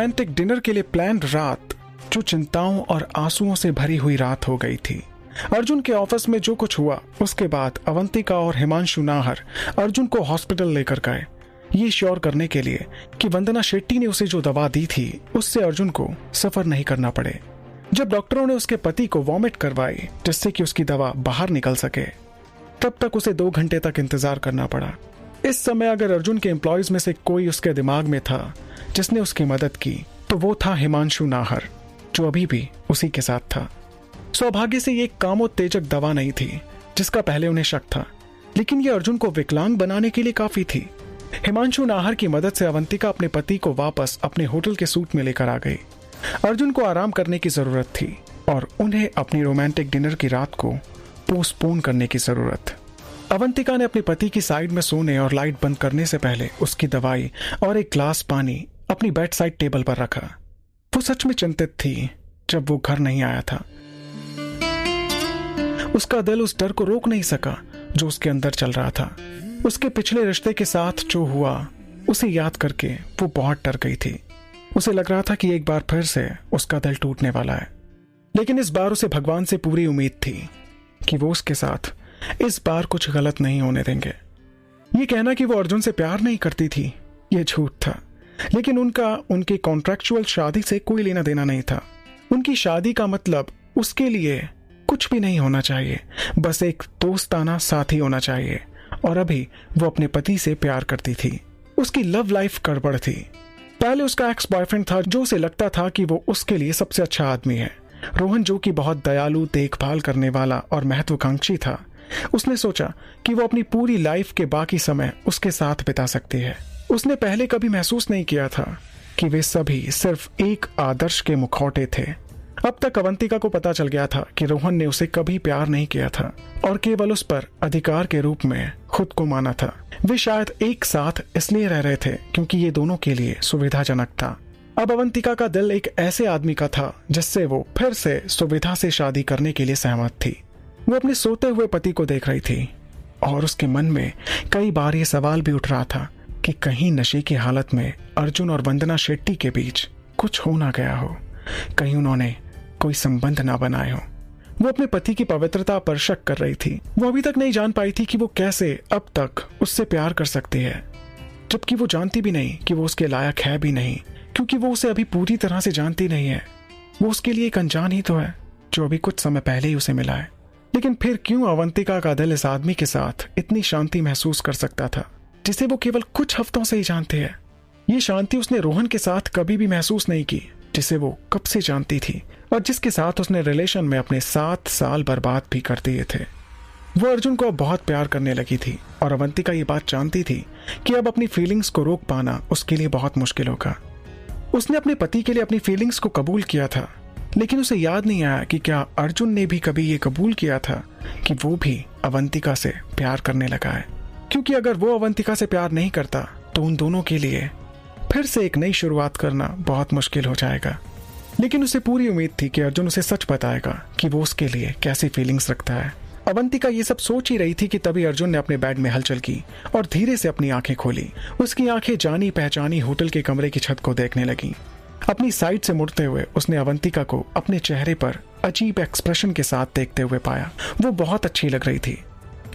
Romantic dinner के लिए plan रात जो चिंताओं और आंसुओं से भरी हुई रात हो गई थी। अर्जुन के ऑफिस में जो कुछ हुआ उसके बाद अवंतिका और हिमांशु नाहर अर्जुन को हॉस्पिटल लेकर गए, ये श्योर करने के लिए कि वंदना शेट्टी ने उसे जो दवा दी थी उससे अर्जुन को सफर नहीं करना पड़े। जब डॉक्टरों ने उसके पति को वॉमिट करवाई जिससे कि उसकी दवा बाहर निकल सके, तब तक उसे 2 घंटे तक इंतजार करना पड़ा। इस समय अगर अर्जुन के एम्प्लॉयज में से कोई उसके दिमाग में था जिसने उसकी मदद की तो वो था हिमांशु नाहर, जो अभी भी उसी के साथ था। सौभाग्य से ये एक कामोत्तेजक दवा नहीं थी जिसका पहले उन्हें शक था, लेकिन ये अर्जुन को विकलांग बनाने के लिए काफी थी। हिमांशु नाहर की मदद से अवंतिका अपने पति को वापस अपने होटल के सूट में लेकर आ गई। अर्जुन को आराम करने की जरूरत थी और उन्हें अपनी रोमांटिक डिनर की रात को पोस्टपोन करने की जरूरत। अवंतिका ने अपने पति की साइड में सोने और लाइट बंद करने से पहले उसकी दवाई और एक ग्लास पानी अपनी बेड साइड टेबल पर रखा। वो सच में चिंतित थी जब वो घर नहीं आया था। उसका दिल उस डर को रोक नहीं सका जो उसके अंदर चल रहा था। उसके पिछले रिश्ते के साथ जो हुआ उसे याद करके वो बहुत डर गई थी। उसे लग रहा था कि एक बार फिर से उसका दिल टूटने वाला है, लेकिन इस बार उसे भगवान से पूरी उम्मीद थी कि वो उसके साथ इस बार कुछ गलत नहीं होने देंगे। ये कहना कि वो अर्जुन से प्यार नहीं करती थी ये झूठ था, लेकिन उनका उनकी कॉन्ट्रैक्चुअल शादी से कोई लेना देना नहीं था। उनकी शादी का मतलब उसके लिए कुछ भी नहीं होना चाहिए, बस एक दोस्ताना साथी होना चाहिए। और अभी वो अपने पति से प्यार करती थी। उसकी लव लाइफ गड़बड़ थी। पहले उसका एक्स बॉयफ्रेंड था जो उसे लगता था कि वो उसके लिए सबसे अच्छा आदमी है, रोहन, जो कि बहुत दयालु, देखभाल करने वाला और महत्वाकांक्षी था। उसने सोचा कि वो अपनी पूरी लाइफ के बाकी समय उसके साथ बिता सकती है। उसने पहले कभी महसूस नहीं किया था कि वे सभी सिर्फ एक आदर्श के मुखौटे थे। अब तक अवंतिका को पता चल गया था कि रोहन ने उसे कभी प्यार नहीं किया था और केवल उस पर अधिकार के रूप में खुद को माना था। वे शायद एक साथ इसलिए रह रहे थे क्योंकि ये दोनों के लिए सुविधाजनक था। अब अवंतिका का दिल एक ऐसे आदमी का था जिससे वो फिर से सुविधा से शादी करने के लिए सहमत थी। वो अपने सोते हुए पति को देख रही थी और उसके मन में कई बार ये सवाल भी उठ रहा था कि कहीं नशे की हालत में अर्जुन और वंदना शेट्टी के बीच कुछ हो ना गया हो, कहीं उन्होंने कोई संबंध ना बनाए हो। वो अपने पति की पवित्रता पर शक कर रही थी। वो अभी तक नहीं जान पाई थी कि वो कैसे अब तक उससे प्यार कर सकती है, जबकि वो जानती भी नहीं कि वो उसके लायक है भी नहीं, क्योंकि वो उसे अभी पूरी तरह से जानती नहीं है। वो उसके लिए एक अनजान ही तो है जो अभी कुछ समय पहले ही उसे मिला है। लेकिन फिर क्यों अवंतिका का दिल इस आदमी के साथ इतनी शांति महसूस कर सकता था जिसे वो केवल कुछ हफ्तों से ही जानते हैं। ये शांति उसने रोहन के साथ कभी भी महसूस नहीं की, जिसे वो कब से जानती थी और जिसके साथ उसने रिलेशन में अपने 7 साल बर्बाद भी कर दिए थे। वो अर्जुन को अब बहुत प्यार करने लगी थी और अवंतिका ये बात जानती थी कि अब अपनी फीलिंग्स को रोक पाना उसके लिए बहुत मुश्किल होगा। उसने अपने पति के लिए अपनी फीलिंग्स को कबूल किया था, लेकिन उसे याद नहीं आया कि क्या अर्जुन ने भी कभी ये कबूल किया था कि वो भी अवंतिका से प्यार करने लगा है। क्योंकि अगर वो अवंतिका से प्यार नहीं करता तो उन दोनों के लिए फिर से एक नई शुरुआत करना बहुत मुश्किल हो जाएगा। लेकिन उसे पूरी उम्मीद थी कि अर्जुन उसे सच बताएगा कि वो उसके लिए कैसी फीलिंग्स रखता है। अवंतिका ये सब सोच ही रही थी कि तभी अर्जुन ने अपने बेड में हलचल की और धीरे से अपनी आंखें खोली। उसकी आंखें जानी पहचानी होटल के कमरे की छत को देखने लगी। अपनी साइड से मुड़ते हुए उसने अवंतिका को अपने चेहरे पर अजीब एक्सप्रेशन के साथ देखते हुए पाया। वो बहुत अच्छी लग रही थी,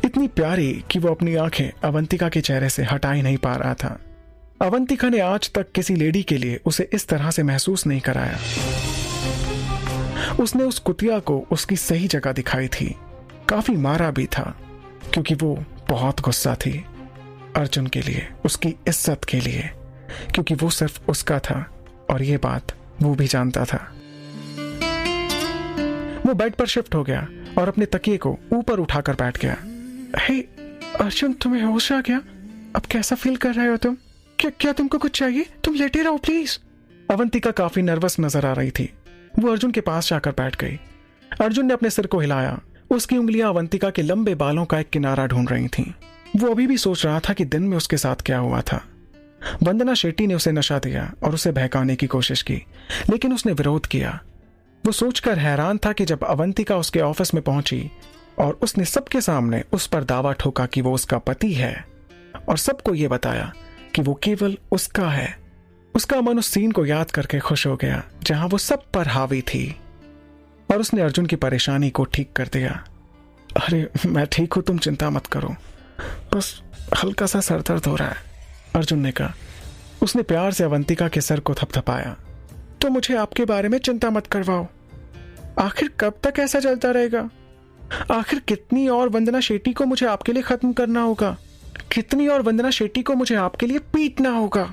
इतनी प्यारी कि वो अपनी आंखें अवंतिका के चेहरे से हटा ही नहीं पा रहा था। अवंतिका ने आज तक किसी लेडी के लिए उसे इस तरह से महसूस नहीं कराया। उसने उस कुतिया को उसकी सही जगह दिखाई थी, काफी मारा भी था क्योंकि वो बहुत गुस्सा थी अर्जुन के लिए, उसकी इज्जत के लिए, क्योंकि वो सिर्फ उसका था और ये बात वो भी जानता था। वो बेड पर शिफ्ट हो गया और अपने तकिए को ऊपर उठाकर बैठ गया। हे अर्जुन, तुम्हें होश आ गया? अब कैसा फील कर रहे हो तुम? क्या तुमको कुछ चाहिए? तुम लेटे रहो प्लीज। अवंतिका काफी नर्वस नजर आ रही थी। वो अर्जुन के पास जाकर बैठ गई। अर्जुन ने अपने सिर को हिलाया। उसकी उंगलियां अवंतिका के लंबे बालों का एक किनारा ढूंढ रही थीं। वो अभी भी सोच रहा था कि दिन में उसके साथ क्या हुआ था। वंदना शेट्टी ने उसे नशा दिया और उसे बहकाने की कोशिश की, लेकिन उसने विरोध किया। वो सोचकर हैरान था कि जब अवंतिका उसके ऑफिस में पहुंची और उसने सबके सामने उस पर दावा ठोका कि वो उसका पति है और सबको ये बताया कि वो केवल उसका है, उसका मन उस सीन को याद करके खुश हो गया जहां वो सब पर हावी थी, और उसने अर्जुन की परेशानी को ठीक कर दिया। अरे मैं ठीक हूं, तुम चिंता मत करो, बस हल्का सा सर दर्द हो रहा है, अर्जुन ने कहा। उसने प्यार से अवंतिका के सर को थपथपाया। तो मुझे आपके बारे में चिंता मत करवाओ। आखिर कब तक ऐसा चलता रहेगा? आखिर कितनी और वंदना शेट्टी को मुझे आपके लिए खत्म करना होगा? कितनी और वंदना शेट्टी को मुझे आपके लिए पीटना होगा?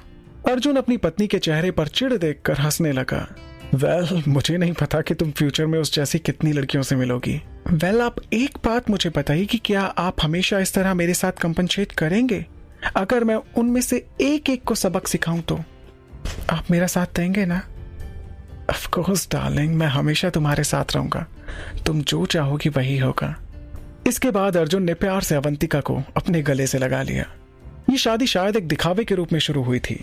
अर्जुन अपनी पत्नी के चेहरे पर चिढ़ देखकर हंसने लगा। वेल, मुझे नहीं पता कि तुम फ्यूचर में उस जैसी कितनी लड़कियों से मिलोगी। वेल, आप एक बात मुझे बताइए कि क्या आप हमेशा इस तरह मेरे साथ कंपनसेट करेंगे? अगर मैं उनमें से एक एक को सबक सिखाऊं तो आप मेरा साथ देंगे ना? ऑफ कोर्स डार्लिंग, मैं हमेशा तुम्हारे साथ रहूंगा। तुम जो चाहोगी वही होगा। इसके बाद अर्जुन ने प्यार से अवंतिका को अपने गले से लगा लिया। ये शादी शायद एक दिखावे के रूप में शुरू हुई थी,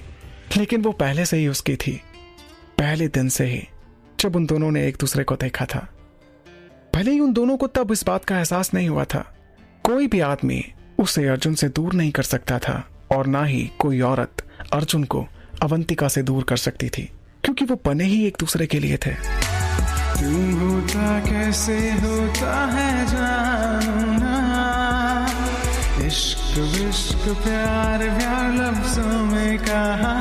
लेकिन वो पहले से ही उसकी थी, पहले दिन से ही जब उन दोनों ने एक दूसरे को देखा था। भले ही उन दोनों को तब इस बात का एहसास नहीं हुआ था। कोई भी आदमी उसे अर्जुन से दूर नहीं कर सकता था, और ना ही कोई औरत अर्जुन को अवंतिका से दूर कर सकती थी, क्योंकि वो बने ही एक दूसरे के लिए थे। तुम होता कैसे होता है जानना, इश्क विश्क प्यार प्यार लफ्जों में कहा।